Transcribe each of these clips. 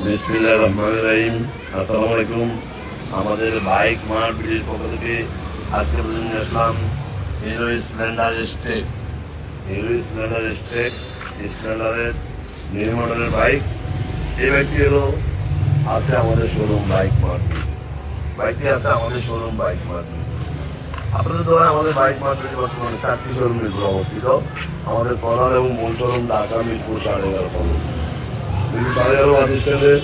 বিসমিল্লাহির রহমানির রহিম। আসসালামু আলাইকুম। আমাদের বাইক মার্ট বিডির পক্ষ থেকে আজকে নিয়ে আসলাম হিরো স্প্লেন্ডার স্টেক। স্প্লেন্ডারের নিউ মডেলের বাইক। এই বাইকটি হলো আছে আমাদের শোরুম বাইক মার্ট। বাইকটি আছে আমাদের শোরুম বাইক মার্ট। আপনাদের দ্বারা আমাদের বাইক মার্কেট বর্তমানে 4টি শোরুম মিরপুর অবস্থিত। আমাদের প্রধান এবং মূল শোরুম ঢাকা মিরপুর 11.5 কলেজ। মিরপুর 11.5 বাস স্ট্যান্ডে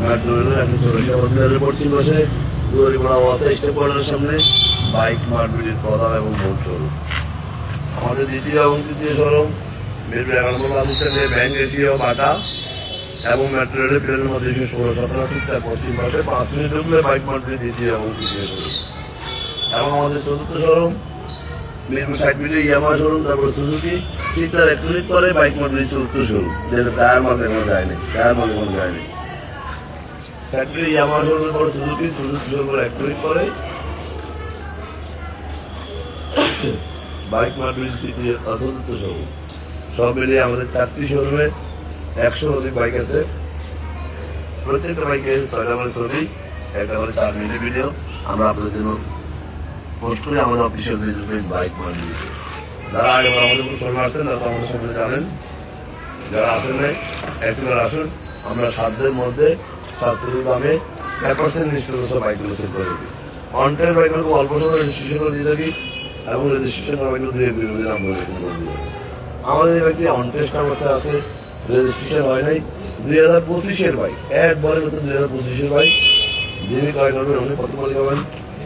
মেট্রো রেলের একটা ছোট পশ্চিম পাশে দুয়ারিপাড়া ওয়াসা স্টেপ বোর্ডের সামনে বাইক মার্কেটের প্রধান এবং মূল শোরুম। আমাদের দ্বিতীয় এবং তৃতীয় শোরুম মিরপুর 11 বাস স্ট্যান্ডে ব্যাংক এশিয়া বাটা এবং মেট্রো রেলের প্লেনের মধ্যে 16-17 ঠিক তার পশ্চিম পাশে 5 মিনিট ঢুকলে বাইক মার্কেটের দ্বিতীয় এবং তৃতীয় শোরুম। এবং আমাদের চতুর্থ শোরুম মিরপুর 60 মিনিটে ইয়ামা শোরুম, তারপর সুজুকি, ঠিক তার 1 মিনিট পরে বাইক মার্কেটের চতুর্থ শোরুম। যেহেতু টায়ার মার্কেট এখনো যায়নি, 60 মিনিট ইয়ামা শোরুমের পরে সুজুকি শোরুমের 1 মিনিট পরে বাইক মার্কেটের তৃতীয় চতুর্থ শোরুম। সব মিলিয়ে আমাদের 4টি শোরুমে 100 অধিক বাইক আছে। প্রত্যেকটা বাইকে 6টা করে ছবি, একটা করে 4 মিনিটের ভিডিও আমরা আপনাদের জন্য পোস্ট করে আমাদের অফিসিয়াল পেজ বাইক মার্কেট। যারা আগে আমাদের কোনো শোরুমে আসছেন তারা তো আমাদের সম্বন্ধে জানেন, যারা আসেন নাই একবার আসুন। আমরা সাধ্যের মধ্যে সাধ্যের দামে 5% নিশ্চিত সব বাইকগুলো সেল করে দিই। অনটের বাইকগুলো অল্প সময় রেজিস্ট্রেশন করে দিয়ে থাকি এবং রেজিস্ট্রেশন করা বাইকগুলো 2-1 দিনের আমরা রেজিস্ট্রেশন করে দিই। আমাদের এই বাইকটি অনটেস্ট অবস্থায় আছে, রেজিস্ট্রেশন হয় নাই। 2025-এর বাইক, একবারের নতুন 2025-এর বাইক। যিনি ক্রয় করবেন উনি কত বলে পাবেন,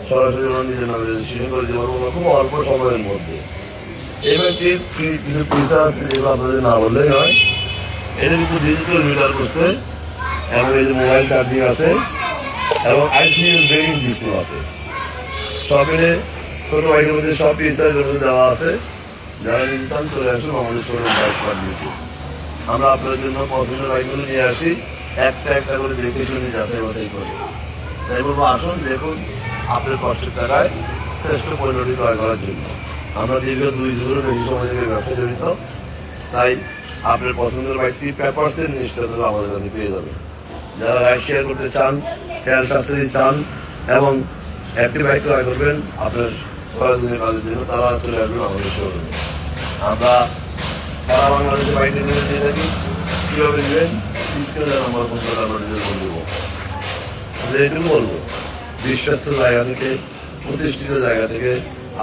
সরাসরি ওনার নিজের নামে রেজিস্ট্রেশন করে দিতে পারবো খুব অল্প সময়ের মধ্যে। এই বাইকটির কিছু ফিচার আছে যেগুলো আপনাদের না বললেই হয়। এটা কিন্তু ডিজিটাল মিটার করছে এবং এই যে মোবাইল চার্জিং আছে এবং আইসিএস ব্রেকিং সিস্টেম আছে। সব মিলে ছোট বাইকের মধ্যে সব ফিচার দেওয়া আছে। যারা নিতে চান চলে আসুন আমাদের শোরুম বাইক মার্কেটে। আমরা আপনাদের জন্য পছন্দের বাইকগুলো নিয়ে আসি, একটা একটা করে দেখে শুনে যাচাই বাছাই করি। তাই বলবো আসুন, দেখুন, আপনার কষ্টের টাকায় শ্রেষ্ঠ পণ্যটি ক্রয় করার জন্য। আমরা দীর্ঘ 2 যুগেরও বেশি সময় থেকে ব্যবসা জড়িত, তাই আপনার পছন্দের বাইকটি পেপারসের নিশ্চয়তা আমাদের কাছে পেয়ে যাবেন। যারা রাইড শেয়ার করতে চান, ক্যালটাসেরি চান এবং একটি বাইক ক্রয় করবেন আপনার প্রয়োজনীয় কাজের জন্য, তারা চলে আসবেন আমাদের শোরুমে। আমরা সারা বাংলাদেশে বাইক ডেলিভারি দিয়ে থাকি। কীভাবে নেবেন স্ক্রিনে নাম্বার ফোন করে আমরা ডেলিভারি করে দেবো। এটুকু বলবো, বিশ্বস্ত জায়গা থেকে, প্রতিষ্ঠিত জায়গা থেকে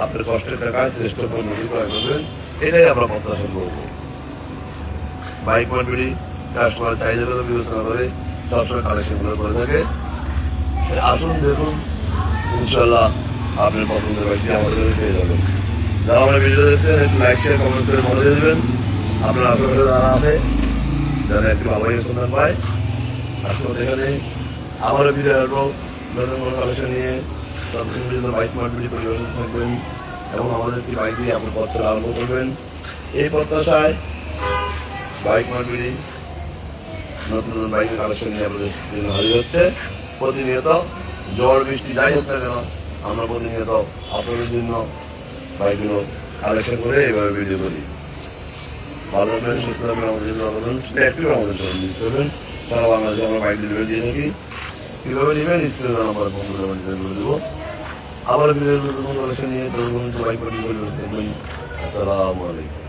আপনার কষ্টের টাকায় শ্রেষ্ঠ পণ্যটি ক্রয় করবেন, এটাই আমরা প্রত্যাশা করবো। বাইক মার্কেটে কাস্টমার চাহিদার কথা বিবেচনা করে সবসময় কালেকশনগুলো করে থাকে। আসুন, দেখুন, ইনশাল্লাহ আপনার পছন্দের বাইকটি আমাদের কাছে পেয়ে যাবেন। যারা আমার ভিডিও দেখছেন একটু লাইক শেয়ার কমেন্টস করে মনে দিয়ে দেবেন। আপনার আশেপাশে যারা আছে যারা একটু ভালো সন্ধান পায়, আজকে এখানে আমারও ফিরে আসবো নতুন কোনো কালেকশন নিয়ে। ততক্ষণ পর্যন্ত বাইক মার্কেটে পরিবেশন থাকবেন এবং আমাদের একটি বাইক নিয়ে আপনি পথ চলা আরম্ভ করবেন। এই প্রত্যাশায় বাইক মার্কেটে নতুন নতুন বাইকের কালেকশন নিয়ে আপনাদের জন্য হাজির হচ্ছে। প্রতিনিয়ত ঝড় বৃষ্টি যাই হোক না কেন, আমরা প্রতিনিয়ত আপনাদের জন্য বাইকগুলো কালেকশন করে এইভাবে ভিডিও করি। ভালো থাকবেন, সুস্থ থাকবেন, আমাদের জন্য শুধু একটু আমাদের সঙ্গে দিতে পারবেন। সারা বাংলাদেশে আমরা বাইক ডেলিভারি দিয়ে থাকি। কীভাবে নেবেন স্ক্রিনে নাম্বার ফোন করে ডেলিভারি করে দেবো। আবার ভিডিও নতুন কালেকশন নিয়ে বাইক ডেলিভারি করবেন। আসসালামু আলাইকুম।